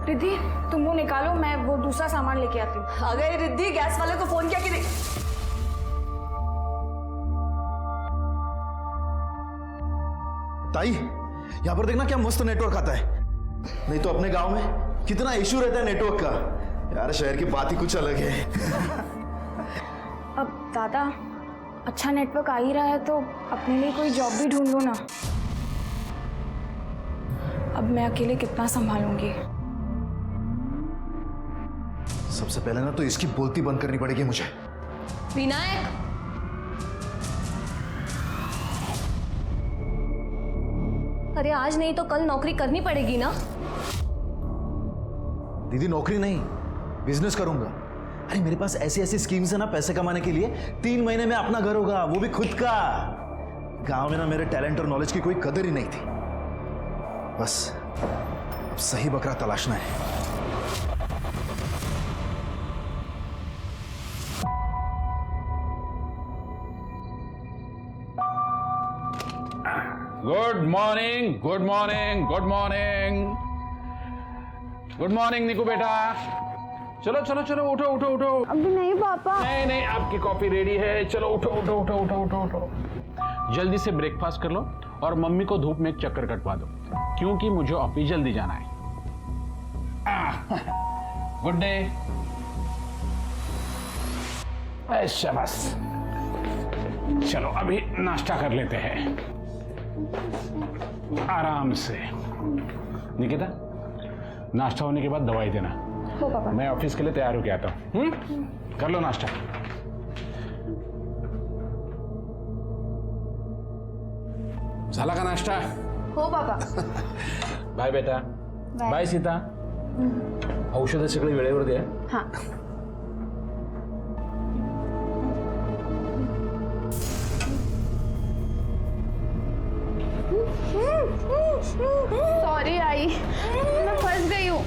रिद्धि तुम वो निकालो, मैं वो दूसरा सामान लेके आती हूँ। आ गई रिद्धि, गैस वाले को फोन किया कि नहीं? ताई, यहाँ पर देखना क्या मस्त नेटवर्क आता है। नहीं तो अपने गांव में कितना इशू रहता है नेटवर्क का। यार शहर की बात ही कुछ अलग है। अब दादा अच्छा नेटवर्क आ ही रहा है तो अपने लिए कोई जॉब भी ढूंढ लो ना। अब मैं अकेले कितना संभालूंगी। सबसे पहले ना तो इसकी बोलती बंद करनी पड़ेगी मुझे। विनायक, अरे आज नहीं तो कल नौकरी करनी पड़ेगी ना। दीदी नौकरी नहीं, बिजनेस करूंगा। अरे मेरे पास ऐसी ऐसी स्कीम्स है ना पैसे कमाने के लिए। 3 महीने में अपना घर होगा, वो भी खुद का। गांव में ना मेरे टैलेंट और नॉलेज की कोई कदर ही नहीं थी। बस अब सही बकरा तलाशना है। Good morning, good morning, good morning, good morning Niku बेटा। चलो चलो चलो, उठो उठो उठो। अभी नहीं पापा। नहीं नहीं, आपकी कॉफी रेडी है। चलो उठो उठो उठो उठो उठो उठो। जल्दी से ब्रेकफास्ट कर लो और मम्मी को धूप में एक चक्कर कटवा दो, क्योंकि मुझे ऑफिस जल्दी जाना है। Good day. ऐसा बस, चलो अभी नाश्ता कर लेते हैं आराम से। निकिता, नाश्ता होने के बाद दवाई देना। हो पापा। मैं ऑफिस के लिए तैयार होके आता हूँ। कर लो नाश्ता। झाला का नाश्ता? हो पापा। बाय बेटा। बाय सीता। औषध सगळे वेळेवर द्या। हाँ। सॉरी आई, मैं फंस गई हूँ।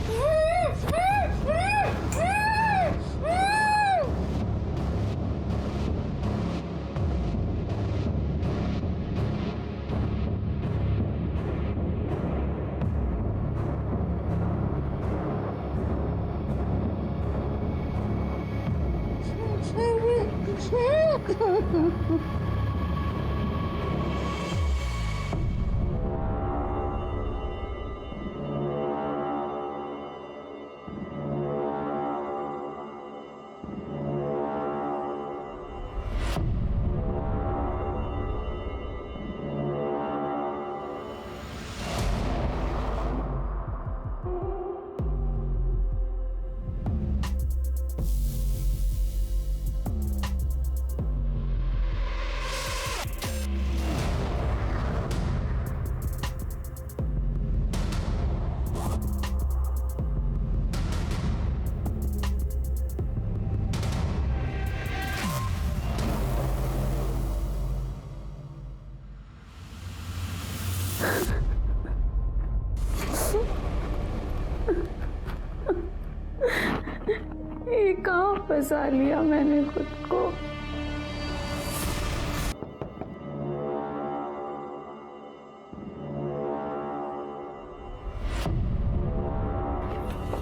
ये कहाँ फंसा लिया मैंने खुद को।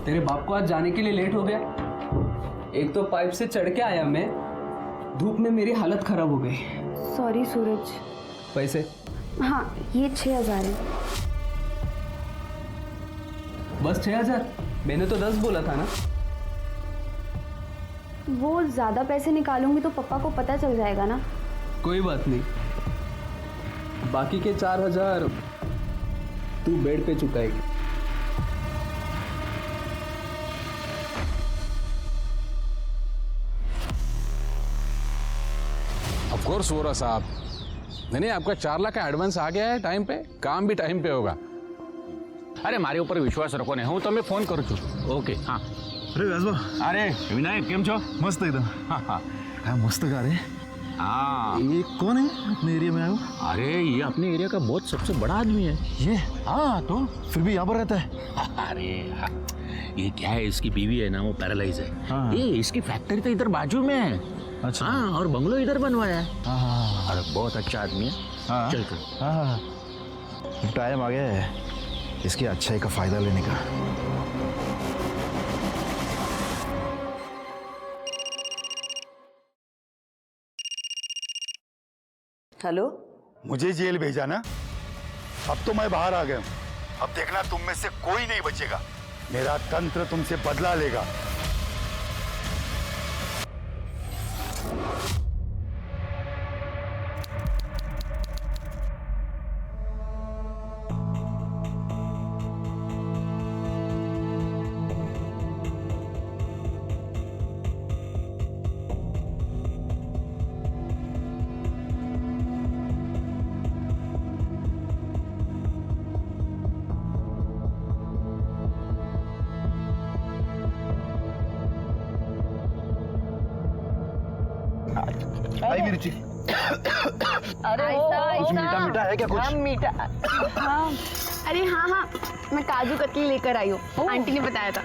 तेरे बाप को आज जाने के लिए लेट हो गया। एक तो पाइप से चढ़ के आया मैं, धूप में मेरी हालत खराब हो गई। सॉरी सूरज। पैसे? हाँ ये 6000 है। बस 6000? मैंने तो 10 बोला था ना। वो ज़्यादा पैसे निकालूंगी तो पापा को पता चल जाएगा ना। कोई बात नहीं, बाकी के 4000 तू बेड पे चुकाएगी। ऑफ कोर्स वोरा साहब। नहीं, आपका 4 लाख का एडवांस आ गया है टाइम पे। काम भी टाइम पे होगा। अरे मारे ऊपर विश्वास रखो ने, હું તમે ફોન કરું છું। ઓકે હા। अरे व्यासबा, अरे विनायक केम છો? मस्त एकदम। हाँ हाँ क्या मस्त गा रहे। हाँ। ये कौन है अपने एरिया में आया हो? अरे ये अपने एरिया का बहुत सबसे बड़ा आदमी है ये हाँ। तो फिर भी यहाँ पर रहता है? अरे ये क्या है, इसकी बीवी है ना, वो पैरालाइज है। हाँ। ये इसकी फैक्ट्री तो इधर बाजू में है। अच्छा। हाँ, और बंगलो इधर बनवाया है। हाँ अरे बहुत अच्छा आदमी है। हाँ। चल चल। हाँ, टाइम आ गया है इसकी अच्छाई का फायदा लेने का। हेलो। मुझे जेल भेजा ना, अब तो मैं बाहर आ गया हूं। अब देखना तुम में से कोई नहीं बचेगा। मेरा तंत्र तुमसे बदला लेगा। आई मिर्ची। अरे कुछ मीठा मीठा है क्या कुछ? मीठा। हाँ, अरे हाँ हाँ, मैं काजू कतली लेकर आई हूँ, आंटी ने बताया था।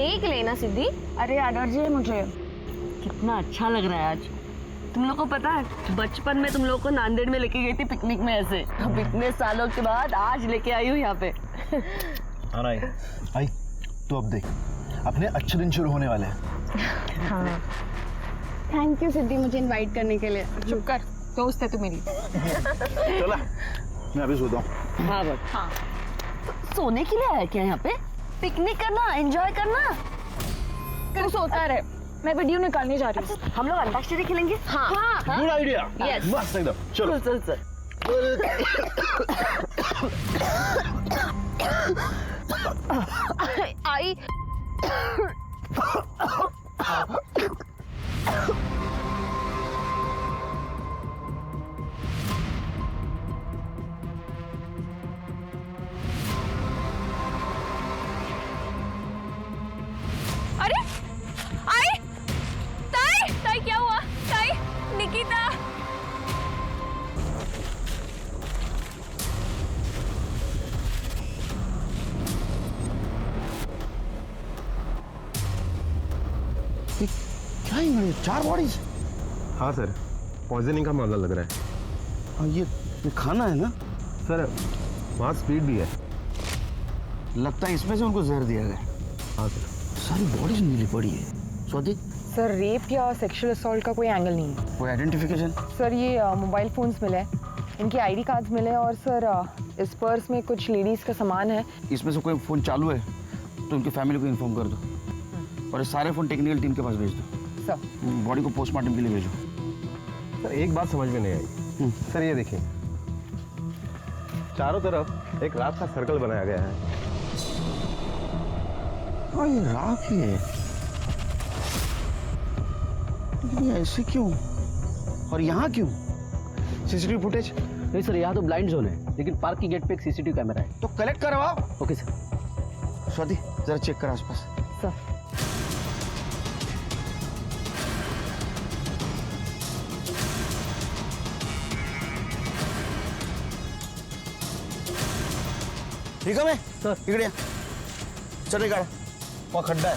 एक लेना सिद्धि। अरे एलर्जी है मुझे। कितना अच्छा लग रहा है आज। तुम लोग को पता है, बचपन में तुम लोग को नांदेड़ में लेके गई थी पिकनिक में ऐसे। अब इतने सालों के बाद आज लेके आई हूँ यहाँ पे। हाँ ना आई, तो अब देख अपने अच्छे दिन शुरू होने वाले हैं। हाँ, थैंक यू सिद्धि मुझे इनवाइट करने के लिए। चुप कर, दोस्त है तू मेरी। चला मैं अभी सोता हूँ। हाँ बस। हाँ। तो सोने के लिए आया क्या यहाँ पे? पिकनिक करना, एंजॉय करना। तू सोता रहे, मैं वीडियो निकालने जा रही हूँ। हम लोग अंताक्षरी खेलेंगे। हाँ हाँ, गुड आइडिया। Yes. मस्त एकदम। चलो चल चल। आई अरे आई ताई ताई क्या हुआ ताई निकिता क्या ये 4 बॉडीज? हाँ सर, पॉइजनिंग का मामला लग रहा है। हाँ ये खाना है ना सर, वहाँ स्पीड भी है। लगता है इसमें से उनको जहर दिया गया। हाँ सर। सारी बॉडीज नीली पड़ी है। स्वाति सर रेप या सेक्सुअल असॉल्ट का कोई एंगल नहीं है। कोई आइडेंटिफिकेशन? सर ये मोबाइल फ़ोन्स मिले हैं, इनके आईडी कार्ड्स मिले हैं और सर इस पर्स में कुछ लेडीज़ का सामान है। इसमें से कोई फ़ोन चालू है तो उनकी फैमिली को इन्फॉर्म कर दो और ये सारे फ़ोन टेक्निकल टीम के पास भेज दो। सर बॉडी को पोस्टमार्टम के लिए भेजो। सर एक बात समझ में नहीं आई। सर ये देखिए, चारों तरफ एक रात का सर्कल बनाया गया है। हाँ ये राख ही है, लेकिन ये ऐसे क्यों और यहाँ क्यों? CCTV footage? नहीं सर, यहाँ तो ब्लाइंड जोन है, लेकिन पार्क की गेट पे एक सीसीटीवी कैमरा है। तो कलेक्ट करवाओ। Okay sir. स्वाति जरा चेक कर आसपास। सर ठीक है मैं सर इकड़े चल काढ़ो, वहाँ खड्डा है,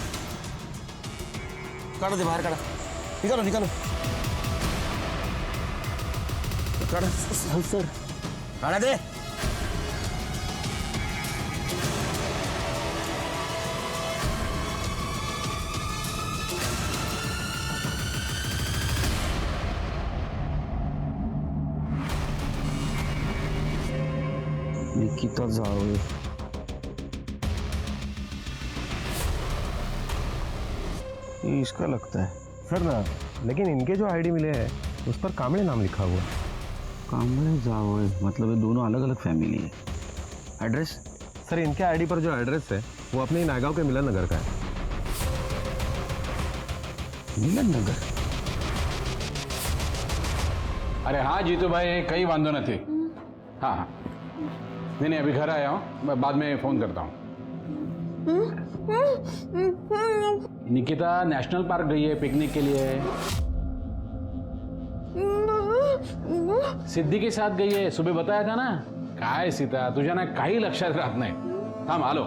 काढ़ो दे बाहर, काढ़ा निकालो निकालो काढ़ा। सर काढ़ा दे। निकिता जावेद, ये इसका लगता है। सर ना, लेकिन इनके जो आईडी मिले हैं उस पर कांबळे नाम लिखा हुआ है। कांबळे जावेद मतलब ये दोनों अलग अलग फैमिली है। एड्रेस? सर इनके आईडी पर जो एड्रेस है वो अपने नायगांव के मिलन नगर का है। मिलन नगर? अरे हाँ जीतू भाई, कई वांदो न थी। हाँ हाँ, नहीं अभी घर आया हूँ, मैं बाद में फ़ोन करता हूँ। निकिता नेशनल पार्क गई है पिकनिक के लिए, सिद्धी के साथ गई है, सुबह बताया था ना। काय सीता, तुझ्या ना काही लक्षात राहत नाही। थांब आलो।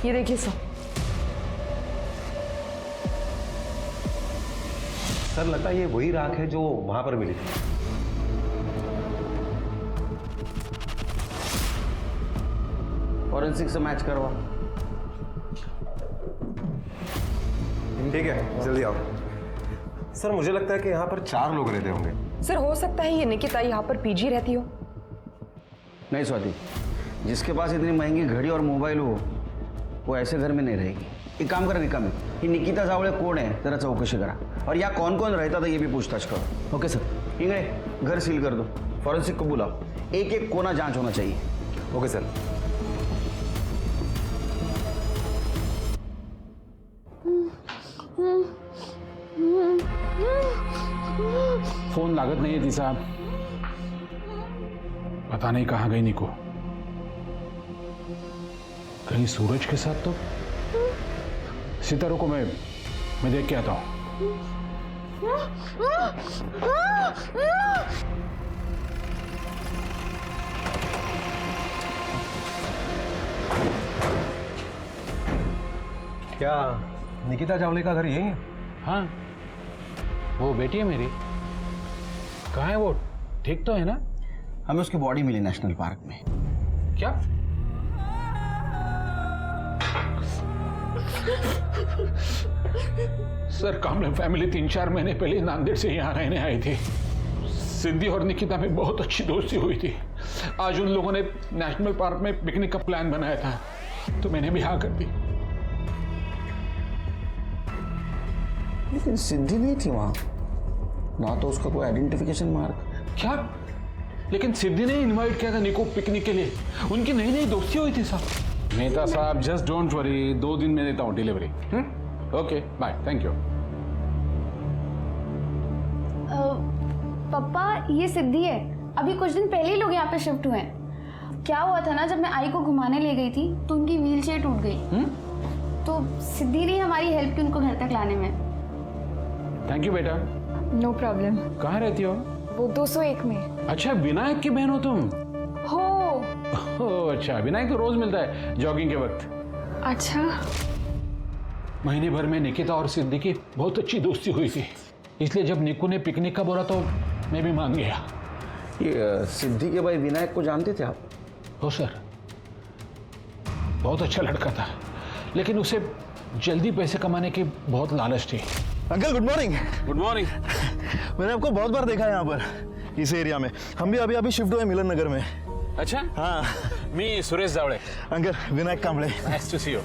ये देखिए सर। सर लगता है ये वही राख है जो वहां पर मिली थी। फॉरेंसिक से मैच करवा। ठीक है, जल्दी आओ। सर मुझे लगता है कि यहाँ पर 4 लोग रहते होंगे। सर हो सकता है ये निकिता यहाँ पर पीजी रहती हो। नहीं स्वाति, जिसके पास इतनी महंगी घड़ी और मोबाइल हो वो ऐसे घर में नहीं रहेगी। एक काम करा निकामी, ये निकिता जावळे कोण है जरा चौकशी करा, और यहाँ कौन कौन रहता था ये भी पूछताछ करो। Okay sir. इंगड़े घर सील कर दो, फॉरेंसिक को बुलाओ, एक एक कोना जांच होना चाहिए। Okay sir. फोन लागत नहीं है तिचा। पता नहीं कहाँ गई निको। कहीं सूरज के साथ तो। सितारों को मैं देख के आता हूं। क्या निकिता जावले का घर यही है? हाँ, वो बेटी है मेरी। कहाँ है वो? ठीक तो है ना? हमें उसकी बॉडी मिली नेशनल पार्क में। क्या? सर कामले फैमिली 3-4 महीने पहले नांदेड़ से यहाँ रहने आई थी। सिद्धि और निकिता में बहुत अच्छी दोस्ती हुई थी। आज उन लोगों ने नेशनल पार्क में पिकनिक का प्लान बनाया था, तो मैंने भी हाँ कर दी। लेकिन सिद्धि नहीं थी वहां, ना तो उसका कोई आइडेंटिफिकेशन मार्क। क्या? लेकिन सिद्धि ने इनवाइट किया था निको पिकनिक के लिए। उनकी नई नई दोस्ती हुई थी साहब। नेता साहब जस्ट डोंट वरी, 2 दिन में देता हूँ delivery. Okay bye, thank you. पापा ये सिद्धि है। अभी कुछ दिन पहले ही लोग यहाँ पे शिफ्ट हुए हैं। क्या हुआ था ना, जब मैं आई को घुमाने ले गई थी तो उनकी व्हील चेयर टूट गई। तो सिद्धि ने हमारी हेल्प की उनको घर तक लाने में। थैंक यू बेटा। No problem. कहाँ रहती हो? वो 201 में। अच्छा, विनायक की बहन हो तुम? हो। ओह अच्छा, विनायक तो रोज मिलता है जॉगिंग के वक्त। अच्छा। महीने भर में निकिता और सिद्धि की बहुत अच्छी दोस्ती हुई थी, इसलिए जब निकू ने पिकनिक का बोला तो मैं भी मान गया। ये सिद्धि के भाई विनायक को जानते थे आप? हो सर, बहुत अच्छा लड़का था, लेकिन उसे जल्दी पैसे कमाने की बहुत लालच थी। Uncle good morning. Good morning. मैंने आपको बहुत बार देखा है यहाँ पर, इस एरिया में। हम भी अभी शिफ्ट हुए मिलन नगर में। अच्छा? हाँ। मी Suresh Jawale. Uncle Vinayak Kamble. Nice to see you.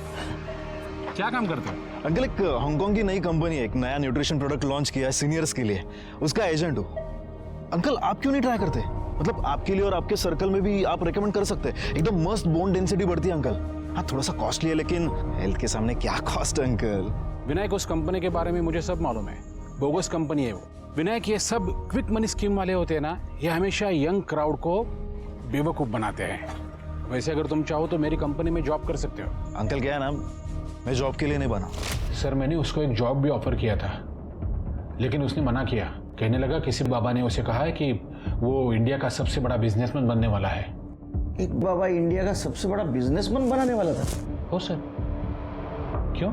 क्या काम करते हो? अंकल एक हांगकांग की नई कंपनी है, एक नया न्यूट्रिशन प्रोडक्ट लॉन्च किया है सीनियर्स के लिए, उसका एजेंट हूँ। अंकल आप क्यों नहीं ट्राई करते? मतलब आपके लिए और आपके सर्कल में भी आप रेकमेंड कर सकते हैं। एकदम मस्त बोन डेंसिटी बढ़ती है अंकल। हाँ थोड़ा सा कॉस्टली है, लेकिन हेल्थ के सामने क्या कॉस्ट है अंकल। विनायक उस कंपनी के बारे में मुझे सब मालूम है। बोगस कंपनी है वो। विनायक ये सब क्विक मनी स्कीम वाले होते हैं ना, ये हमेशा यंग क्राउड को बेवकूफ बनाते हैं। वैसे अगर तुम चाहो तो मेरी कंपनी में जॉब कर सकते हो। अंकल क्या है ना, मैं जॉब के लिए नहीं बना। सर मैंने उसको एक जॉब भी ऑफर किया था, लेकिन उसने मना किया। कहने लगा किसी बाबा ने उसे कहा है कि वो इंडिया का सबसे बड़ा बिजनेसमैन बनने वाला है। एक बाबा इंडिया का सबसे बड़ा बिजनेसमैन बनाने वाला था? हो सर। क्यों?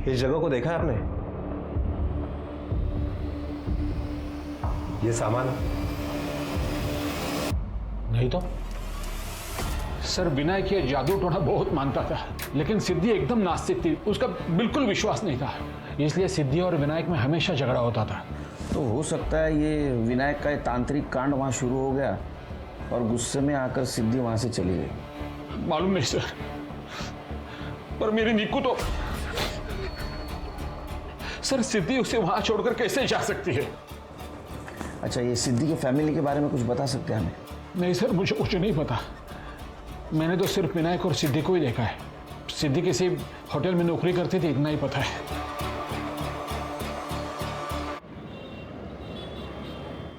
इस जगह को देखा है आपने? ये सामान नहीं तो सर, विनायक ये जादू टोना बहुत मानता था, लेकिन सिद्धि एकदम नास्तिक थी, उसका बिल्कुल विश्वास नहीं था। इसलिए सिद्धि और विनायक में हमेशा झगड़ा होता था। तो हो सकता है ये विनायक का तांत्रिक कांड वहां शुरू हो गया और गुस्से में आकर सिद्धि वहां से चली गई। मालूम नहीं सर, पर मेरी निक्कू तो सर, सिद्धि उसे वहां छोड़कर कैसे जा सकती है? अच्छा, ये सिद्धि की फैमिली के बारे में कुछ बता सकते हैं हमें? नहीं सर, मुझे कुछ नहीं पता। मैंने तो सिर्फ विनायक और सिद्धि को ही देखा है। सिद्धि किसी होटल में नौकरी करती थी, इतना ही पता है।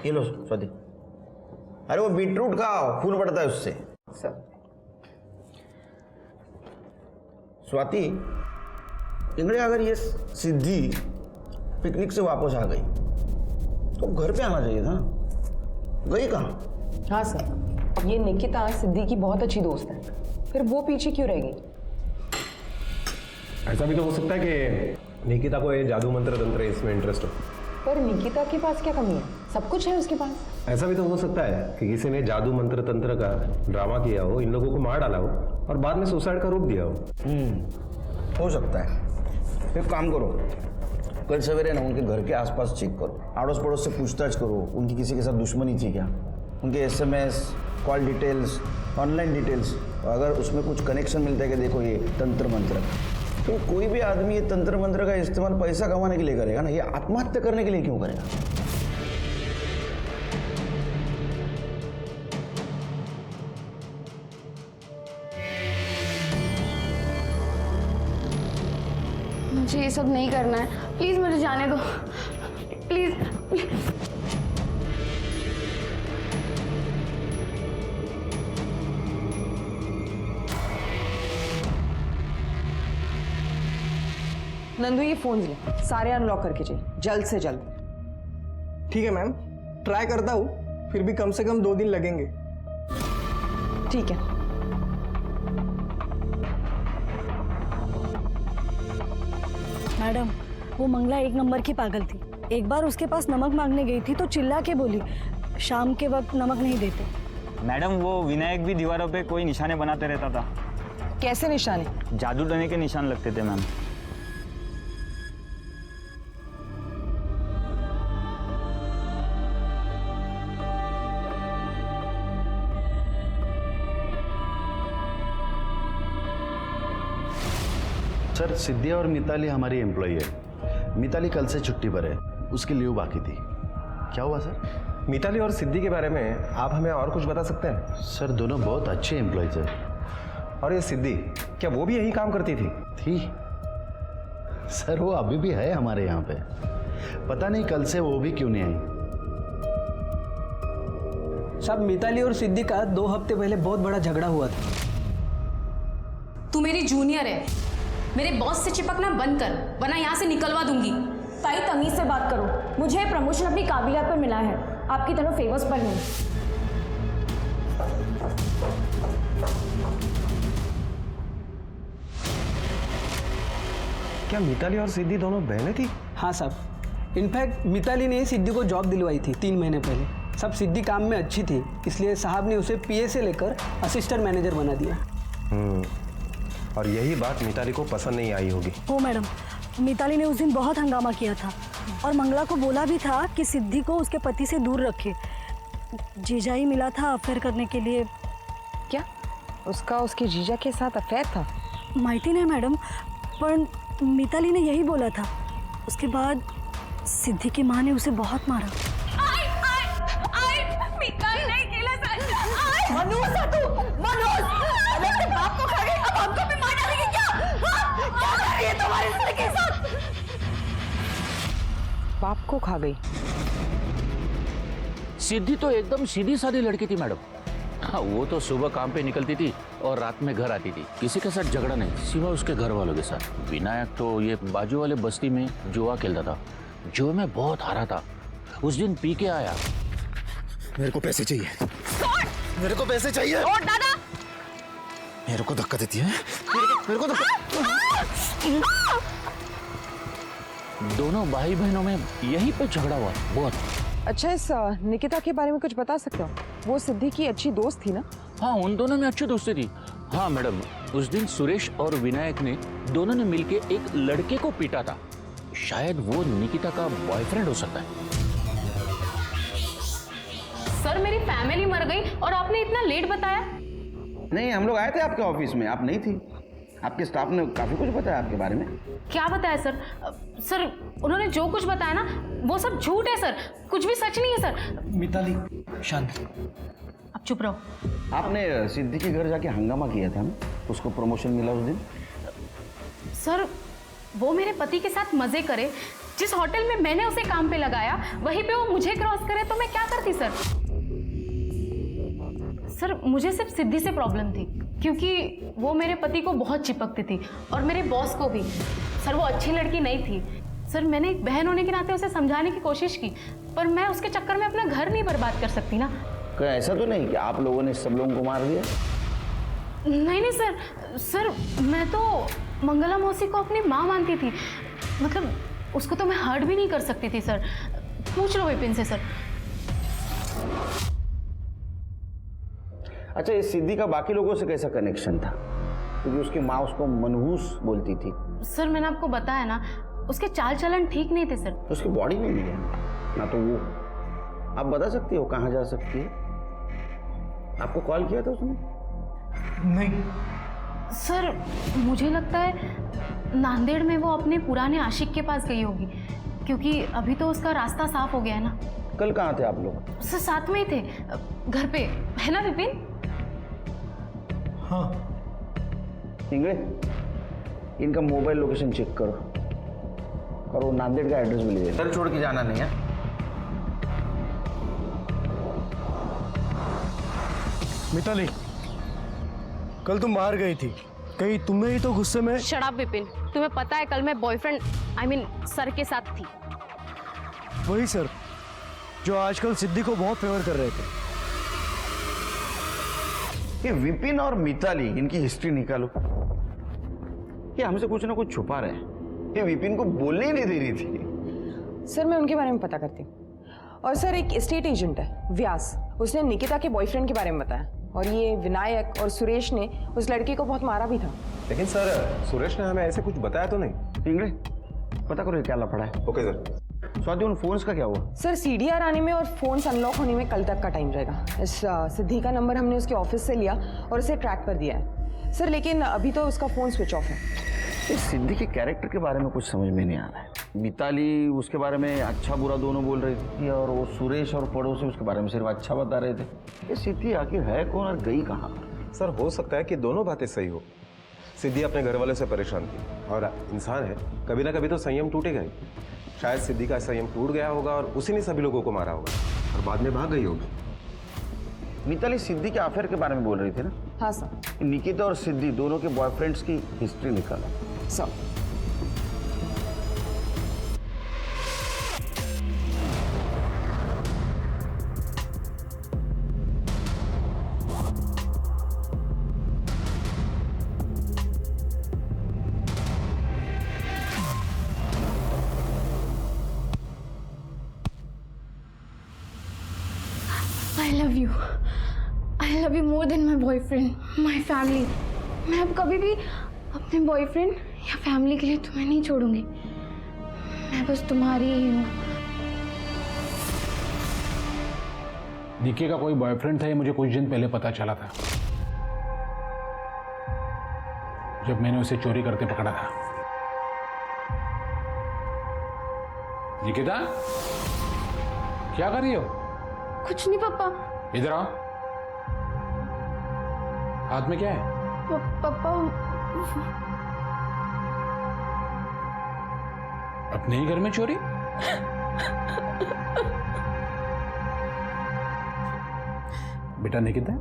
ये लो स्वाति। अरे वो बीटरूट का खून बढ़ता है उससे। सर स्वाति, इंगड़े अगर ये सिद्धि पिकनिक से वापस आ गई तो घर पे आना चाहिए था। गई कहाँ? हाँ सर, ये निकिता सिद्धि की बहुत अच्छी दोस्त है, फिर वो पीछे क्यों रहेगी? ऐसा भी तो हो सकता है कि निकिता को ये जादू मंत्र तंत्र इसमें इंटरेस्ट हो। पर निकिता के पास क्या कमी है? सब कुछ है उसके पास। ऐसा भी तो हो सकता है कि किसी ने जादू मंत्र तंत्र का ड्रामा किया हो, इन लोगों को मार डाला हो और बाद में सुसाइड का रूप दिया हो। हो सकता है। फिर काम करो, कल सवेरे ना उनके घर के आसपास चेक करो, आड़ोस पड़ोस से पूछताछ करो, उनकी किसी के साथ दुश्मनी थी क्या, उनके SMS, call details, online details, अगर उसमें कुछ कनेक्शन मिलता है कि देखो ये तंत्र मंत्र, तो कोई भी आदमी ये तंत्र मंत्र का इस्तेमाल पैसा कमाने के लिए करेगा ना, ये आत्महत्या करने के लिए क्यों करेगा? मुझे ये सब नहीं करना है, प्लीज मुझे जाने दो, प्लीज। नंदू ये फोन ले, सारे अनलॉक करके चाहिए, जल्द से जल्द। ठीक है मैम, ट्राई करता हूँ, फिर भी कम से कम 2 दिन लगेंगे। ठीक है। मैडम, वो मंगला 1 नंबर की पागल थी। एक बार उसके पास नमक मांगने गई थी तो चिल्ला के बोली, शाम के वक्त नमक नहीं देते। मैडम, वो विनायक भी दीवारों पे कोई निशाने बनाते रहता था। कैसे निशाने? जादू टोने के निशान लगते थे मैम। सर, सिद्धि और मिताली हमारी एम्प्लॉई है। मिताली कल से छुट्टी पर है, उसकी लीव बाकी थी। क्या हुआ सर? मिताली और सिद्धि के बारे में आप हमें और कुछ बता सकते हैं? सर, दोनों बहुत अच्छे एम्प्लॉयज हैं। और ये सिद्धि, क्या वो भी यही काम करती थी? सर, वो अभी भी है हमारे यहाँ पे। पता नहीं कल से वो भी क्यों नहीं आई। साहब, मिताली और सिद्धि का 2 हफ्ते पहले बहुत बड़ा झगड़ा हुआ था। तू मेरी जूनियर है, मेरे बॉस से चिपकना बंद कर, वरना यहाँ से निकलवा दूंगी। ताई, तमीज से बात करो। मुझे प्रमोशन अपनी काबिलियत पर मिला है, आपकी तरह फेवर्स पर नहीं। क्या मिताली और सिद्धि दोनों बहनें थी? हाँ साहब, इनफैक्ट मिताली ने सिद्धि को जॉब दिलवाई थी 3 महीने पहले। सब सिद्धि काम में अच्छी थी, इसलिए साहब ने उसे PA से लेकर असिस्टेंट मैनेजर बना दिया। और यही बात मिताली को पसंद नहीं आई होगी। हो मैडम, मिताली ने उस दिन बहुत हंगामा किया था और मंगला को बोला भी था कि सिद्धि को उसके पति से दूर रखे। जीजा ही मिला था अफेयर करने के लिए। क्या उसका उसके जीजा के साथ अफेयर था? माहिती नहीं मैडम, पर मिताली ने यही बोला था। उसके बाद सिद्धि की माँ ने उसे बहुत मारा। बाप को खा गई। सिद्धि तो एकदम सीधी सादी लड़की थी मैडम। हाँ, वो तो सुबह काम पे निकलती थी और रात में घर आती थी। किसी के साथ झगड़ा नहीं, सिवा उसके घर वालों के साथ। विनायक तो ये बाजू वाले बस्ती में जुआ खेलता था, जो मैं बहुत हारा था। उस दिन पी के आया। मेरे को पैसे चाहिए, मेरे को पैसे चाहिए। दादा, मेरे को धक्का देती है, मेरे को धक्का। दोनों भाई बहनों में यहीं पे झगड़ा हुआ बहुत। अच्छा, इस निकिता के बारे में कुछ बता सकते हो? वो सिद्धि की अच्छी दोस्त थी ना? हाँ, उन दोनों में अच्छी दोस्ती थी। हाँ मैडम, उस दिन सुरेश और विनायक ने दोनों ने मिलके एक लड़के को पीटा था। शायद वो निकिता का बॉयफ्रेंड हो सकता है। सर, मेरी फैमिली मर गई और आपने इतना लेट बताया? नहीं, हम लोग आए थे आपके ऑफिस में, आप नहीं थी। आपके स्टाफ ने काफी कुछ बताया आपके बारे में। क्या बताया सर? सर, उन्होंने जो कुछ बताया ना वो सब झूठ है सर, कुछ भी सच नहीं है सर। मिताली, शांत। अब चुप रहो। आपने सिद्धि के घर जाके हंगामा किया था ना, उसको प्रमोशन मिला उस दिन। सर, वो मेरे पति के साथ मजे करे। जिस होटल में मैंने उसे काम पे लगाया, वहीं पे वो मुझे क्रॉस करे तो मैं क्या करती सर? सर, मुझे सिर्फ सिद्धि से प्रॉब्लम थी, क्योंकि वो मेरे पति को बहुत चिपकती थी और मेरे बॉस को भी। सर, वो अच्छी लड़की नहीं थी। सर, मैंने एक बहन होने के नाते उसे समझाने की कोशिश की, पर मैं उसके चक्कर में अपना घर नहीं बर्बाद कर सकती ना। क्या ऐसा तो नहीं कि आप लोगों ने सब लोगों को मार दिया? नहीं नहीं सर, सर मैं तो मंगला मौसी को अपनी माँ मानती थी, मतलब उसको तो मैं हर्ट भी नहीं कर सकती थी सर। पूछ लो विपिन से सर। अच्छा, इस सिद्धि का बाकी लोगों से कैसा कनेक्शन था? क्योंकि उसकी माँ उसको मनहूस बोलती थी। सर मैंने आपको बताया ना, उसके चाल चलन ठीक नहीं थे सर। तो उसकी बॉडी में भी है ना, तो वो आप बता सकती हो कहाँ जा सकती है? आपको कॉल किया था उसने? नहीं सर मुझे लगता है नांदेड़ में वो अपने पुराने आशिक के पास गई होगी, क्योंकि अभी तो उसका रास्ता साफ हो गया है ना। कल कहाँ थे आप लोग? सर साथ में ही थे, घर पे, है ना विपिन? हाँ। इंगड़े, इनका मोबाइल लोकेशन चेक करो और वो नांदेड़ का एड्रेस भी ले लेना। घर छोड़ के जाना नहीं है। मिताली, कल तुम बाहर गई थी, कहीं तुम्हें ही तो गुस्से में। शराब विपिन, तुम्हें पता है कल मैं बॉयफ्रेंड सर के साथ थी। वही सर जो आजकल सिद्धि को बहुत फेवर कर रहे थे। ये विपिन और मिताली, इनकी हिस्ट्री निकालो। ये हमसे कुछ ना कुछ छुपा रहे हैं। ये विपिन को बोलने ही नहीं दे रही थी। सर मैं उनके बारे में पता करती हूँ। और सर एक एस्टेट एजेंट है व्यास, उसने निकिता के बॉयफ्रेंड के बारे में बताया। और ये विनायक और सुरेश ने उस लड़की को बहुत मारा भी था। लेकिन सर सुरेश ने हमें ऐसे कुछ बताया तो नहीं। इंगड़े, पता करो ये क्या लफड़ा है। Okay sir. स्वाति, उन फोन्स का क्या हुआ? सर सीडीआर आने में और फोन्स अनलॉक होने में कल तक का टाइम जाएगा। इस सिद्धि का नंबर हमने उसके ऑफिस से लिया और उसे ट्रैक कर दिया है सर, लेकिन अभी तो उसका फोन स्विच ऑफ है। इस सिद्धि के कैरेक्टर के बारे में कुछ समझ में नहीं आ रहा है। मिताली उसके बारे में अच्छा बुरा दोनों बोल रही थी और वो सुरेश और पड़ोसी उसके बारे में सिर्फ अच्छा बता रहे थे। ये सिद्धि आखिर है कौन और गई कहाँ? सर हो सकता है कि दोनों बातें सही हो। सिद्धि अपने घर वालों से परेशान थी और इंसान है, कभी ना कभी तो संयम टूटेगा ही। शायद सिद्धि का संयम टूट गया होगा और उसी ने सभी लोगों को मारा होगा और बाद में भाग गई होगी। मिताली सिद्धि के अफेयर के बारे में बोल रही थी ना? हाँ सर। निकिता और सिद्धि दोनों के बॉयफ्रेंड्स की हिस्ट्री निकाला sir. I love you more than my boyfriend, my family. मैं अब कभी भी अपने बॉयफ्रेंड या फैमिली के लिए तुम्हें नहीं छोड़ूंगी। मैं बस तुम्हारी ही हूँ। निकी का कोई बॉयफ्रेंड था ये मुझे कुछ दिन पहले पता चला था, जब मैंने उसे चोरी करते पकड़ा था। निकिता, क्या कर रही हो? कुछ नहीं पापा। इधर आओ। हाथ में क्या है? पापा अपने ही घर में चोरी? बेटा निकिता,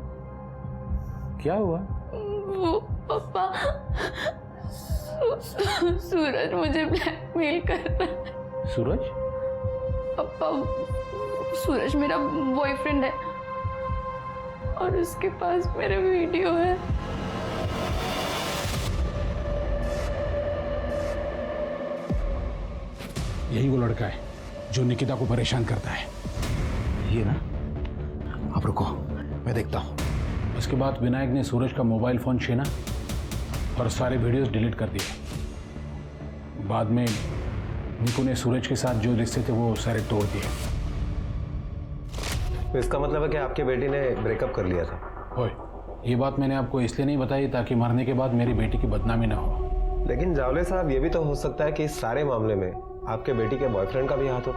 क्या हुआ? वो पापा सूरज मुझे ब्लैकमेल कर रहा है। सूरज? पापा सूरज मेरा बॉयफ्रेंड है और उसके पास मेरा वीडियो है। यही वो लड़का है जो निकिता को परेशान करता है। ये ना, आप रुको, मैं देखता हूँ। उसके बाद विनायक ने सूरज का मोबाइल फोन छीना और सारे वीडियोस डिलीट कर दिए। बाद में निकू ने सूरज के साथ जो रिश्ते थे वो सारे तोड़ दिए। तो इसका मतलब है कि आपके बेटी ने ब्रेकअप कर लिया था? ओए, ये बात मैंने आपको इसलिए नहीं बताई ताकि मरने के बाद मेरी बेटी की बदनामी ना हो। लेकिन जावले साहब, ये भी तो हो सकता है कि इस सारे मामले में आपके बेटी के बॉयफ्रेंड का भी हाथ हो।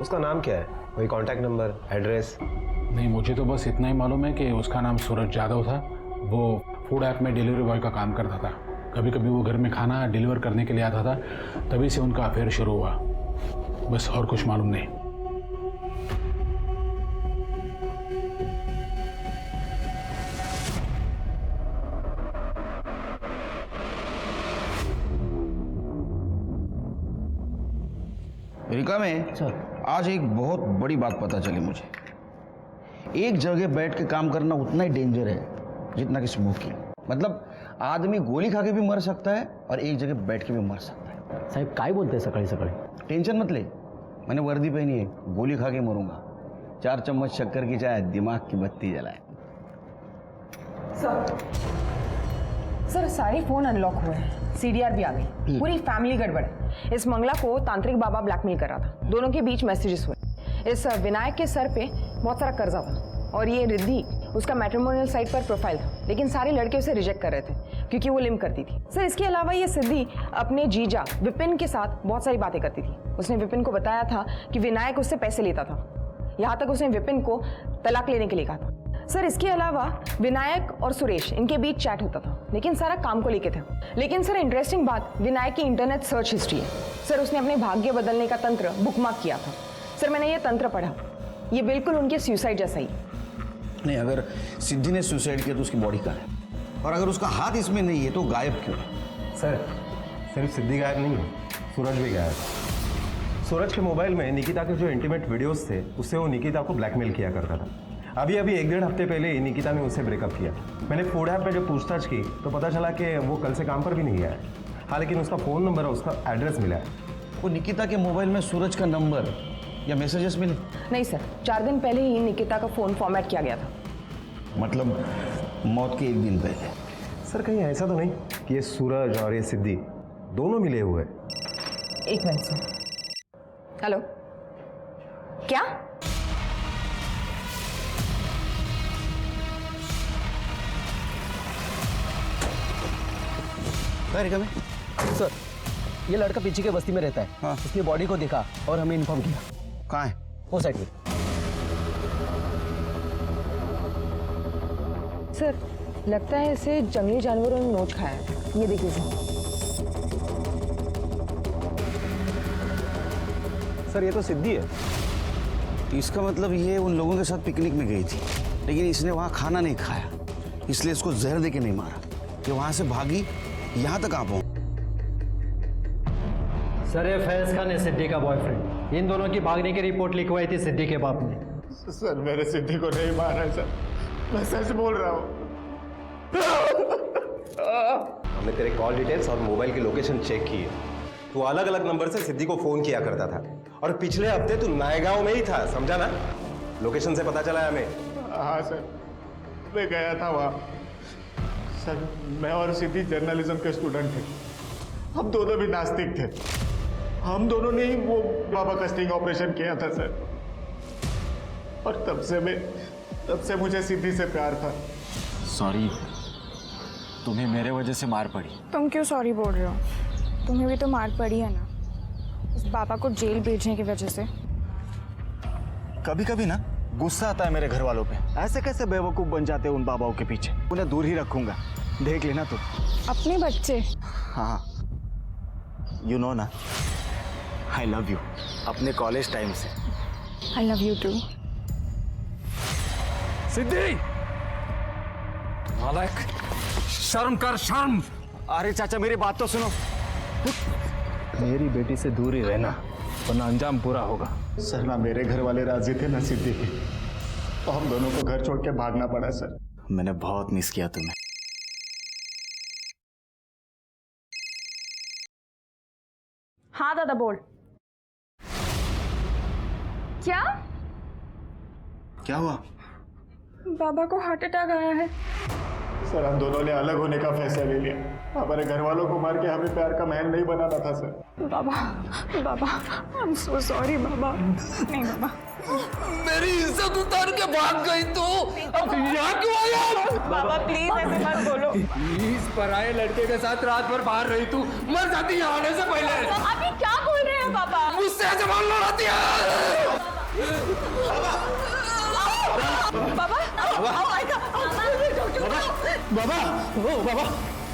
उसका नाम क्या है? कोई कांटेक्ट नंबर, एड्रेस? नहीं, मुझे तो बस इतना ही मालूम है कि उसका नाम सूरज यादव था। वो फूड ऐप में डिलीवरी बॉय का काम करता था। कभी कभी वो घर में खाना डिलीवर करने के लिए आता था, तभी से उनका अफेयर शुरू हुआ। बस और कुछ मालूम नहीं। अमेरिका में आज एक बहुत बड़ी बात पता चली मुझे। एक जगह बैठ के काम करना उतना ही डेंजर है जितना कि स्मोकिंग। मतलब आदमी गोली खा के भी मर सकता है और एक जगह बैठ के भी मर सकता है। साहब काय बोलते सकाळी सकाळी? टेंशन मत ले, मैंने वर्दी पहनी है, गोली खा के मरूंगा। 4 चम्मच शक्कर की चाय, दिमाग की बत्ती जलाए। सर सारे फोन अनलॉक हुए हैं, सीडीआर भी आ गई, पूरी फैमिली गड़बड़ है। इस मंगला को तांत्रिक बाबा ब्लैकमेल कर रहा था, दोनों के बीच मैसेजेस हुए। इस विनायक के सर पे बहुत सारा कर्जा था और ये रिद्धि उसका मैट्रिमोनियल साइट पर प्रोफाइल था, लेकिन सारे लड़के उसे रिजेक्ट कर रहे थे क्योंकि वो लिम करती थी। सर इसके अलावा ये सिद्धि अपने जीजा विपिन के साथ बहुत सारी बातें करती थी। उसने विपिन को बताया था कि विनायक उससे पैसे लेता था, यहाँ तक उसने विपिन को तलाक लेने के लिए कहा था। सर इसके अलावा विनायक और सुरेश इनके बीच चैट होता था, लेकिन सारा काम को लेके था। लेकिन सर इंटरेस्टिंग बात विनायक की इंटरनेट सर्च हिस्ट्री है। सर उसने अपने भाग्य बदलने का तंत्र बुकमार्क किया था। सर मैंने ये तंत्र पढ़ा, ये बिल्कुल उनके सुसाइड जैसा ही। नहीं, अगर सिद्धि ने सुसाइड किया तो उसकी बॉडी कहाँ है, और अगर उसका हाथ इसमें नहीं है तो गायब क्यों है? सर सिर्फ सिद्धि गायब नहीं है, सूरज भी गायब है। सूरज के मोबाइल में निकिता के जो इंटीमेट वीडियोस थे उससे वो निकिता को ब्लैकमेल किया करता था। अभी 1-1.5 हफ्ते पहले निकिता ने उससे ब्रेकअप किया। मैंने फूड ऐप में जब पूछताछ की तो पता चला कि वो कल से काम पर भी नहीं गया है। हाँ, लेकिन उसका फ़ोन नंबर और उसका एड्रेस मिला है। वो निकिता के मोबाइल में सूरज का नंबर या मैसेजेस मिले? नहीं सर, 4 दिन पहले ही निकिता का फोन फॉर्मेट किया गया था। मतलब मौत के 1 दिन पहले? सर कहीं ऐसा तो नहीं कि ये सूरज और ये सिद्धि दोनों मिले हुए? एक मिनट सर। हेलो, क्या? सर ये लड़का पीछे के बस्ती में रहता है। हाँ। उसने बॉडी को देखा और हमें इन्फॉर्म किया। कहाँ है? वो साइड में। सर लगता है इसे जंगली जानवरों ने नोच खाया है। ये देखिए सर, ये तो सिद्धि है। इसका मतलब ये उन लोगों के साथ पिकनिक में गई थी, लेकिन इसने वहाँ खाना नहीं खाया, इसलिए इसको जहर देके नहीं मारा। ये वहाँ से भागी, यहाँ तक आ पहुँची। सर ये फैज खान है सिद्धि का बॉयफ्रेंड। इन दोनों की भागने की रिपोर्ट लिखवाई थी सिद्धि के बाप ने। सर मेरे सिद्धि को नहीं मारा है सर, मैं सच बोल रहा हूँ। हमने तेरे कॉल डिटेल्स और मोबाइल की लोकेशन चेक की है। तू अलग अलग नंबर से सिद्धि को फोन किया करता था और पिछले हफ्ते तू नायगांव में ही था, समझा ना? लोकेशन से पता चला है हमें। हाँ सर, मैं गया था वहाँ। सर मैं और सिद्धि जर्नलिज्म के स्टूडेंट थे, हम दोनों भी नास्तिक थे। हम दोनों ने ही वो बाबा का स्टिंग ऑपरेशन किया था सर, और तब से मुझे सिद्धि से प्यार था। सॉरी, तुम्हें मेरे वजह से मार पड़ी। तुम क्यों सॉरी बोल रहे हो? तुम्हें भी तो मार पड़ी है ना, उस बाबा को जेल भेजने की वजह से। कभी कभी ना गुस्सा आता है मेरे घर वालों पे। ऐसे कैसे बेवकूफ बन जाते हैं उन बाबाओं के पीछे। उन्हें दूर ही रखूंगा, देख लेना तू। अपने बच्चे? हाँ, यू नो ना, आई लव यू अपने कॉलेज टाइम से। I love you too. Siddhi, नालायक, शर्म कर, शर्म। अरे चाचा मेरी बात तो सुनो। मेरी बेटी से दूर ही रहना, वरना अंजाम बुरा होगा। सर ना मेरे घर वाले राजी थे ना सिद्धि के, तो हम दोनों को घर छोड़ के भागना पड़ा सर। मैंने बहुत मिस किया तुम्हें। हाँ दादा बोल। क्या? क्या हुआ? बाबा को हार्ट अटैक आया है। सर हम दोनों ने अलग होने का फैसला ले लिया। हमारे घर वालों को मार के हमें प्यार का महल नहीं बनाना था सर। बाबा आई एम सो सॉरी बाबा। नहीं बाबा, मेरी इज्जत उतार के भाग गई तो अब यहाँ क्यों आया? बाबा प्लीज ऐसे मत बोलो। प्लीज, पराये लड़के के साथ रात भर बाहर रही तू, मर जाती यहाँ आने से पहले। अभी क्या बोल रहे हैं पापा? मुझसे जबान लड़ाती है। बाबा बाबा, ओ बाबा,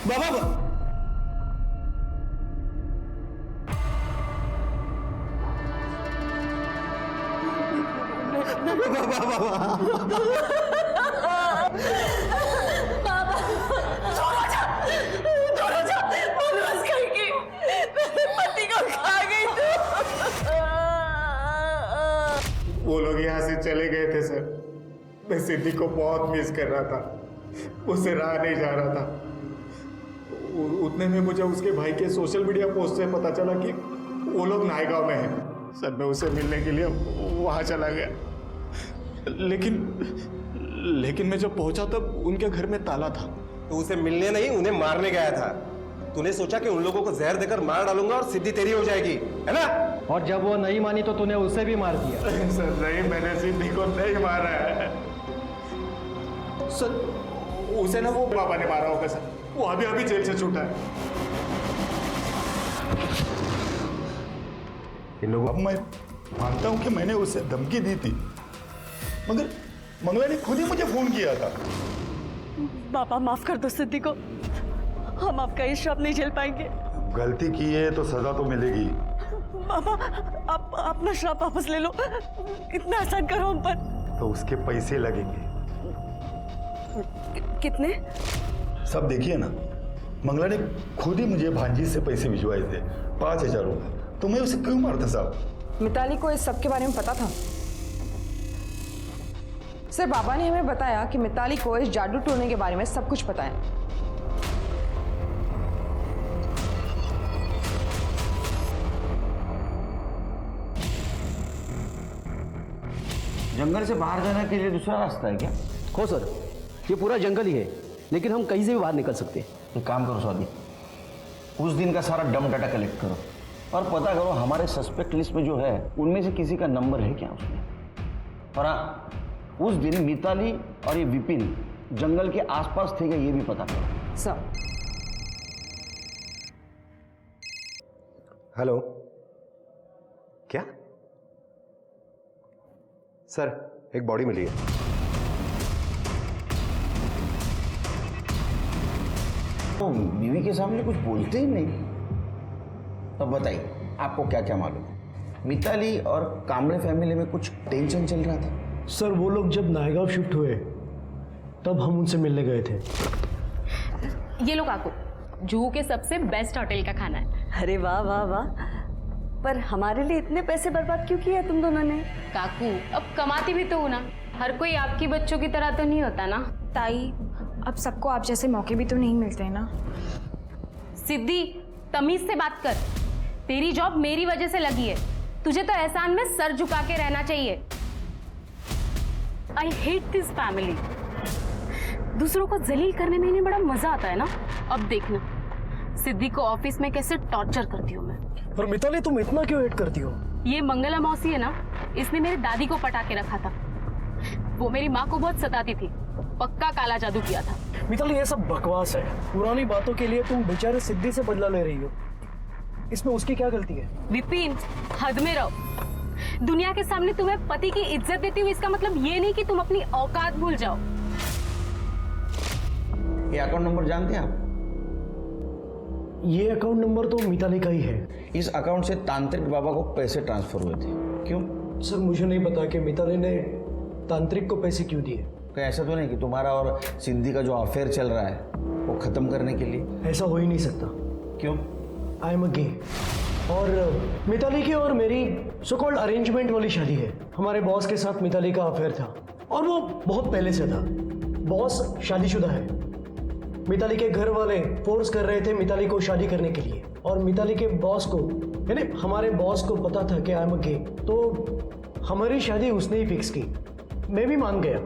बाबा, वो लोग यहाँ से चले गए थे सर, मैं सिद्धि को बहुत मिस कर रहा था, उससे रहा नहीं जा रहा था। उतने में मुझे उसके भाई के सोशल मीडिया पोस्ट से पता चला कि वो लोग नायगांव में हैं। सर मैं उसे मिलने के लिए वहाँ चला गया, लेकिन मैं जब पहुंचा तब उनके घर में ताला था। तो उसे मिलने नहीं, उन्हें मारने गया था। तूने सोचा कि उन लोगों को जहर देकर मार डालूंगा और सिद्धि तेरी हो जाएगी, है ना? और जब वो नहीं मानी तो तूने उसे भी मार दिया। सर नहीं, मैंने सिद्धि को नहीं मारा है सर। उसे ना वो पापा ने मारा होगा सर, वो अभी अभी जेल से छूटा है। इन लोगों अब मैं मानता हूं कि मैंने उसे धमकी दी थी, मगर मंगला ने खुद ही मुझे फोन किया था। पापा माफ कर दो सिद्धि को, हम आपका ये श्राप नहीं झेल पाएंगे। गलती की है तो सजा तो मिलेगी। पापा आप अपना श्राप वापस ले लो, इतना आसान करो हम पर। तो उसके पैसे लगेंगे। कितने? सब देखिए ना, मंगला ने खुद ही मुझे भांजी से पैसे भिजवाए थे, 5,000 रुपए। तो मैं उसे क्यों मारता साहब? मिताली को इस सब के बारे में पता था। सर बाबा ने हमें बताया कि मिताली को इस जादू टोने के बारे में सब कुछ पता है। जंगल से बाहर जाने के लिए दूसरा रास्ता है क्या? हो सर, ये पूरा जंगल ही है, लेकिन हम कहीं से भी बाहर निकल सकते हैं। एक काम करो स्वाति, उस दिन का सारा डम डाटा कलेक्ट करो और पता करो हमारे सस्पेक्ट लिस्ट में जो है उनमें से किसी का नंबर है क्या उसमें। और हाँ, उस दिन मिताली और ये विपिन जंगल के आसपास थे क्या ये भी पता करो। सर हेलो, क्या सर? एक बॉडी मिली है। तो बीवी के सामने कुछ बोलते ही नहीं। तब बताइए आपको क्या क्या मालूम है? मिताली और कामड़े फैमिली में कुछ टेंशन चल रहा था? सर वो लोग जब नायगांव शिफ्ट हुए तब हम उनसे मिलने गए थे। ये लो काकू, जुहू के सबसे बेस्ट होटल का खाना है। अरे वाह वाह वाह, पर हमारे लिए इतने पैसे बर्बाद क्यों किए तुम दोनों ने? काकू अब कमाती भी तो हूँ ना, हर कोई आपकी बच्चों की तरह तो नहीं होता ना। ताई अब सबको आप जैसे मौके भी तो नहीं मिलते हैं ना। सिद्धि तमीज से बात कर, तेरी जॉब मेरी वजह से लगी है, तुझे तो एहसान में सर झुका के रहना चाहिए। I hate this family. दूसरों को जलील करने में इन्हें बड़ा मजा आता है ना। अब देखना सिद्धि को ऑफिस में कैसे टॉर्चर करती हूँ मैं। पर मिताली तुम इतना क्यों हेट करती हो? ये मंगला मौसी है ना, इसने मेरी दादी को पटा के रखा था। वो मेरी माँ को बहुत सताती थी, पक्का काला जादू किया था। मिताली ये सब बकवास है, पुरानी बातों के लिए तुम बेचारे सिद्धि से बदला ले रही हो, इसमें उसकी क्या गलती है? विपिन हद में रहो। दुनिया के सामने तुम्हें पति की इज्जत देती हुई इसका मतलब ये नहीं कि तुम अपनी औकात भूल जाओ। ये अकाउंट नंबर जानते हैं आप? ये अकाउंट नंबर तो मिताली का ही है। इस अकाउंट से तांत्रिक बाबा को पैसे ट्रांसफर हुए थे। क्यों? सर मुझे नहीं पता कि मिताली ने तांत्रिक को पैसे क्यों दिए। ऐसा तो नहीं कि तुम्हारा और सिद्धि का जो अफेयर चल रहा है वो खत्म करने के लिए? ऐसा हो ही नहीं सकता। क्यों? आई एम अ गे, और मिताली की और मेरी सो कॉल्ड अरेंजमेंट वाली शादी है। हमारे बॉस के साथ मिताली का अफेयर था और वो बहुत पहले से था। बॉस शादीशुदा है। मिताली के घर वाले फोर्स कर रहे थे मिताली को शादी करने के लिए, और मिताली के बॉस को यानी हमारे बॉस को पता था कि आई एम अ गे, तो हमारी शादी उसने ही फिक्स की। मैं भी मान गया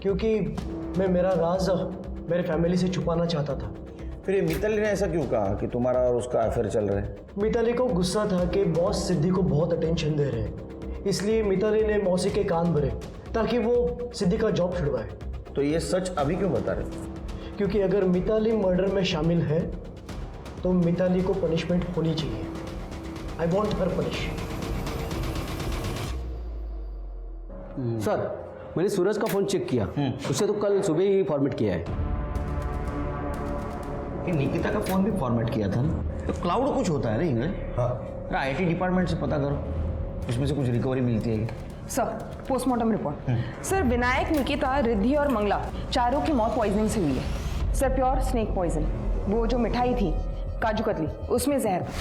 क्योंकि मैं मेरा राज मेरे फैमिली से छुपाना चाहता था। फिर ये मिताली ने ऐसा क्यों कहा कि तुम्हारा और उसका अफेयर चल रहा है? मिताली को गुस्सा था कि बॉस सिद्धि को बहुत अटेंशन दे रहे हैं, इसलिए मिताली ने मौसी के कान भरे ताकि वो सिद्धि का जॉब छुड़वाए। तो ये सच अभी क्यों बता रहे? क्योंकि अगर मिताली मर्डर में शामिल है तो मिताली को पनिशमेंट होनी चाहिए। I want her punish. Sir मैंने सूरज का फोन चेक किया, उससे तो कल सुबह ही फॉर्मेट किया है। निकिता का फोन भी फॉर्मेट किया था ना? तो क्लाउड कुछ होता है ना इंग्लिश? हाँ, आईटी डिपार्टमेंट से पता करो, उसमें से कुछ रिकवरी मिलती है। Sir postmortem report. Sir Vinayak, Nikita, Riddhi और मंगला चारों की मौत पॉइजनिंग से हुई है। Sir pure snake poison. वो जो मिठाई थी काजू कतली उसमें जहर था।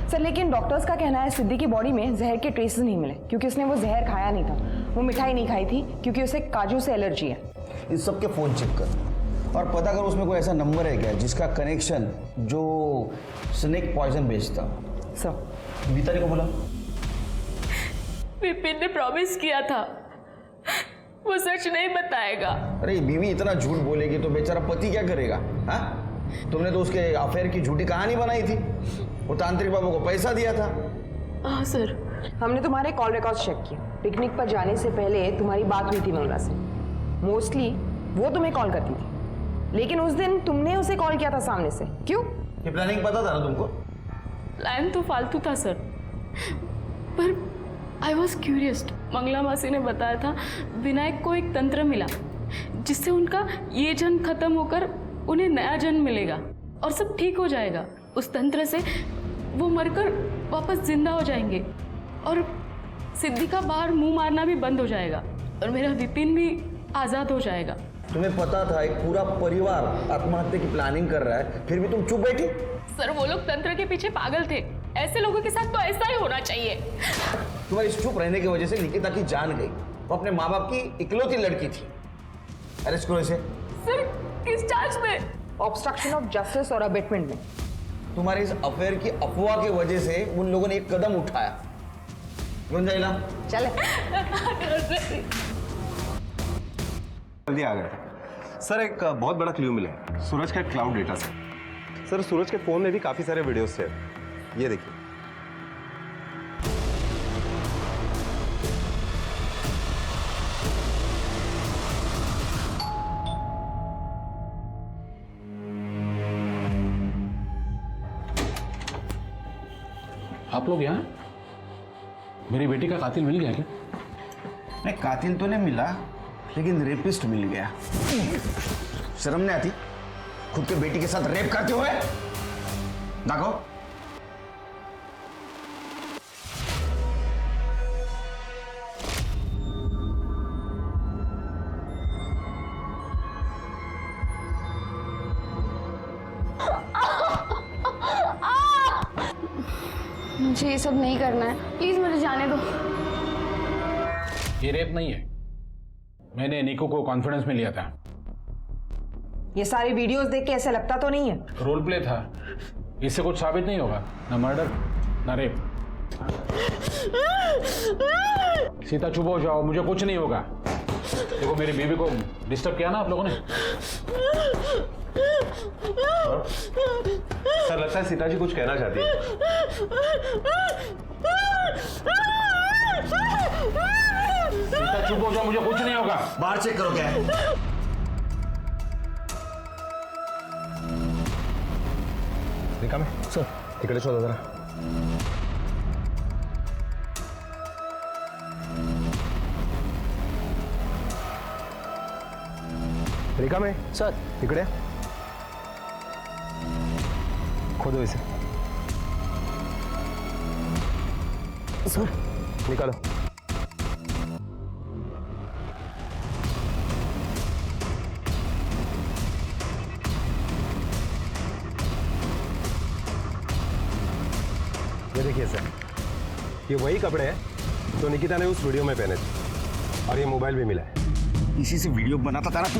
सर लेकिन डॉक्टर्स का कहना है सिद्धि की बॉडी में जहर के ट्रेसेस नहीं मिले क्योंकि उसने वो जहर खाया नहीं था, वो मिठाई नहीं खाई थी क्योंकि उसे काजू से एलर्जी है। इस सब के फोन चेक कर और पता कर उसमें कोई ऐसा नंबर है क्या जिसका कनेक्शन जो स्नेक पॉइजन बेचता। सर मिताली को बोला। विपिन ने प्रॉमिस किया था वो सच नहीं बताएगा। अरे बीवी इतना झूठ बोलेगी तो बेचारा पति क्या करेगा? हाँ, तुमने तो उसके अफेयर की झूठी कहानी बनाई थी। वो तांत्रिक बाबू को पैसा दिया था। हाँ सर। हमने तुम्हारे कॉल रिकॉर्ड्स चेक किए। पिकनिक पर जाने से पहले तुम्हारी बात हुई थी मंगला से। मोस्टली वो तुम्हें कॉल करती थी, लेकिन उस दिन तुमने उसे कॉल किया था सामने से। क्यों? ये प्लानिंग पता था ना तुमको? प्लान तो फालतू था सर, पर आई वॉज क्यूरियस। मंगला मासी ने बताया था विनायक को एक तंत्र मिला जिससे उनका ये जन्म खत्म होकर उन्हें नया जन्म मिलेगा और सब ठीक हो जाएगा। उस तंत्र से वो मरकर वापस जिंदा हो जाएंगे और सिद्धि का बाहर मुंह मारना भी बंद हो जाएगा और मेरा विपिन भी आज़ाद हो जाएगा। तुम्हें पता था एक पूरा परिवार आत्महत्या की प्लानिंग कर रहा है, फिर भी तुम चुप बैठी? सर वो लोग तंत्र के पीछे पागल थे। ऐसे लोगों के साथ तो ऐसा ही होना चाहिए। तुम्हारी चुप रहने की वजह से निकिता की जान गई। वो अपने माँ बाप की इकलौती लड़की थी। अरेस्ट करो इसे। सर किस चार्ज में? ऑब्स्ट्रक्शन ऑफ जस्टिस और अबेटमेंट में। तुम्हारे इस अफेयर की अफवाह की वजह से उन लोगों ने एक कदम उठाया। गुंजाइला चले। जल्दी आ गए सर। एक बहुत बड़ा क्लू मिला है सूरज का क्लाउड डेटा से। सर सूरज के फोन में भी काफी सारे वीडियोस थे, ये देखिए। आप लोग यहाँ? मेरी बेटी का कातिल मिल गया क्या? नहीं, कातिल तो नहीं मिला, लेकिन रेपिस्ट मिल गया। शर्म नहीं आती खुद के बेटी के साथ रेप करते हुए? देखो मुझे ये सब नहीं करना है, प्लीज मुझे जाने दो। ये रेप नहीं है। मैंने निको को कॉन्फिडेंस में लिया था। ये सारी वीडियोस देख के ऐसा लगता तो नहीं है? रोल प्ले था, इससे कुछ साबित नहीं होगा। ना मर्डर ना रेप। सीता चुप हो जाओ, मुझे कुछ नहीं होगा। देखो मेरी बीवी को डिस्टर्ब किया ना आप लोगों ने। सर लगता है सीता जी कुछ कहना चाहती है। सीता चुप हो जाओ, मुझे कुछ नहीं होगा। बाहर चेक करो क्या है। देखा मैं सर इकडे शोधा जरा। रिका में सर इकडे खोदो इसे। सर निकालो। ये देखिए सर, ये वही कपड़े हैं जो निकिता ने उस वीडियो में पहने थे और ये मोबाइल भी मिला है। इसी से वीडियो बनाता था ना तू?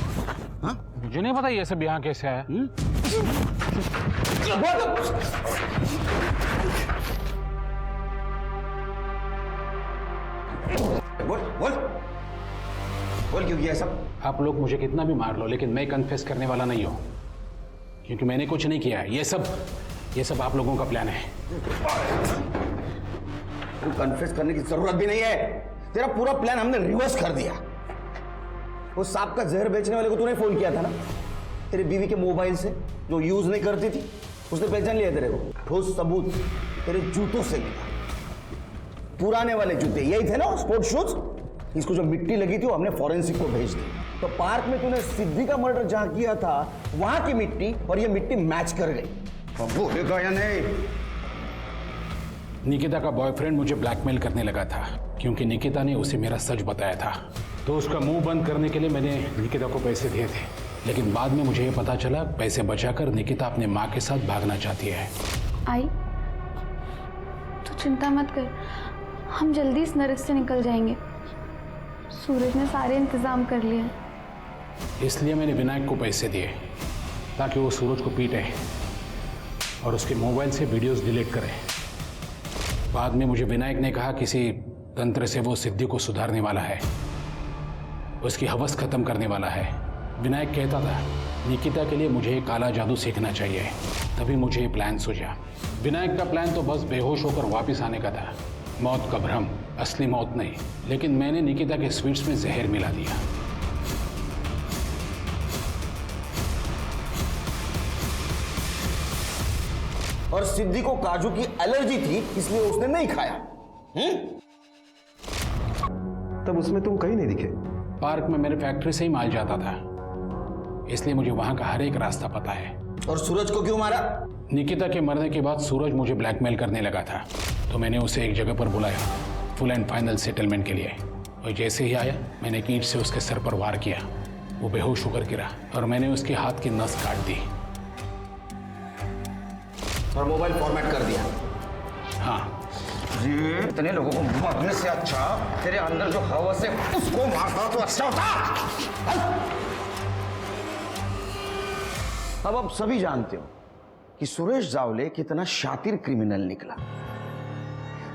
हाँ? मुझे नहीं पता ये सब यहाँ कैसे आया। बोल बोल बोल क्यों किया सब? आप लोग मुझे कितना भी मार लो, लेकिन मैं कन्फेस करने वाला नहीं हूँ, क्योंकि मैंने कुछ नहीं किया। ये सब आप लोगों का प्लान है। तू कन्फेस करने की जरूरत भी नहीं है। तेरा पूरा प्लान हमने रिवर्स कर दिया। वो सांप का जहर बेचने वाले को तूने फोन किया था ना, तेरी बीवी के मोबाइल से, जो यूज नहीं करती थी। उसने पहचान लिया तेरे को। ठोस सबूत तेरे जूतों से मिला। पुराने वाले जूते यही थे ना, स्पोर्ट शूज। इसको जो मिट्टी लगी थी वो हमने फॉरेंसिक को भेज दी। तो पार्क में तूने सिद्धि का मर्डर जहां किया था वहां की मिट्टी और ये मिट्टी मैच कर गई। बोलेगा या नहीं? निकिता का बॉयफ्रेंड मुझे ब्लैकमेल करने लगा था, क्योंकि निकिता ने उसे मेरा सच बताया था। तो उसका मुंह बंद करने के लिए मैंने निकिता को पैसे दिए थे, लेकिन बाद में मुझे ये पता चला पैसे बचाकर निकिता अपने माँ के साथ भागना चाहती है। आई, तू चिंता मत कर, हम जल्दी इस नरक से निकल जाएंगे। सूरज ने सारे इंतजाम कर लिए। इसलिए मैंने विनायक को पैसे दिए ताकि वो सूरज को पीटे और उसके मोबाइल से वीडियोस डिलीट करे। बाद में मुझे विनायक ने कहा किसी तंत्र से वो सिद्धि को सुधारने वाला है, उसकी हवस खत्म करने वाला है। विनायक कहता था निकिता के लिए मुझे काला जादू सीखना चाहिए, तभी मुझे ये प्लान सूझा। विनायक का प्लान तो बस बेहोश होकर वापस आने का था, मौत का भ्रम, असली मौत नहीं। लेकिन मैंने निकिता के स्वीट्स में जहर मिला दिया। और सिद्धि को काजू की एलर्जी थी, इसलिए उसने नहीं खाया। तब उसमें तुम कहीं नहीं दिखे। पार्क में मेरे फैक्ट्री से ही माल जाता था, इसलिए मुझे वहां का हर एक रास्ता पता है। और सूरज को क्यों मारा? निकिता के मरने के बाद सूरज मुझे ब्लैकमेल करने लगा था, तो मैंने उसे एक जगह पर बुलाया फुल एंड फाइनल सेटलमेंट के लिए। और जैसे ही आया मैंने एक ईंट से उसके सर पर वार किया, वो बेहोश होकर गिरा और मैंने उसके हाथ की नस काट दी और मोबाइल फॉर्मेट कर दिया। हाँ। ये इतने लोगों को मारने से अच्छा तेरे अंदर जो हवस है उसको मारता तो अच्छा होता। अब आप सभी जानते हो कि सुरेश जावले कितना शातिर क्रिमिनल निकला।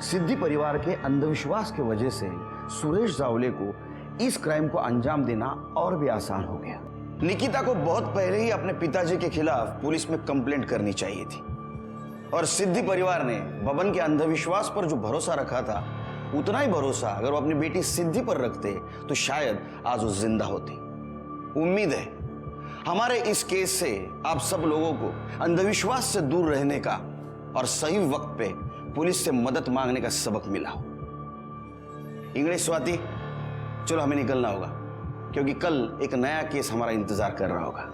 सिद्धि परिवार के अंधविश्वास की वजह से सुरेश जावले को इस क्राइम को अंजाम देना और भी आसान हो गया। निकिता को बहुत पहले ही अपने पिताजी के खिलाफ पुलिस में कंप्लेंट करनी चाहिए थी, और सिद्धि परिवार ने बबन के अंधविश्वास पर जो भरोसा रखा था, उतना ही भरोसा अगर वो अपनी बेटी सिद्धि पर रखते तो शायद आज वो जिंदा होती। उम्मीद है हमारे इस केस से आप सब लोगों को अंधविश्वास से दूर रहने का और सही वक्त पे पुलिस से मदद मांगने का सबक मिला हो। इंग्लिश स्वाति, चलो हमें निकलना होगा, क्योंकि कल एक नया केस हमारा इंतजार कर रहा होगा।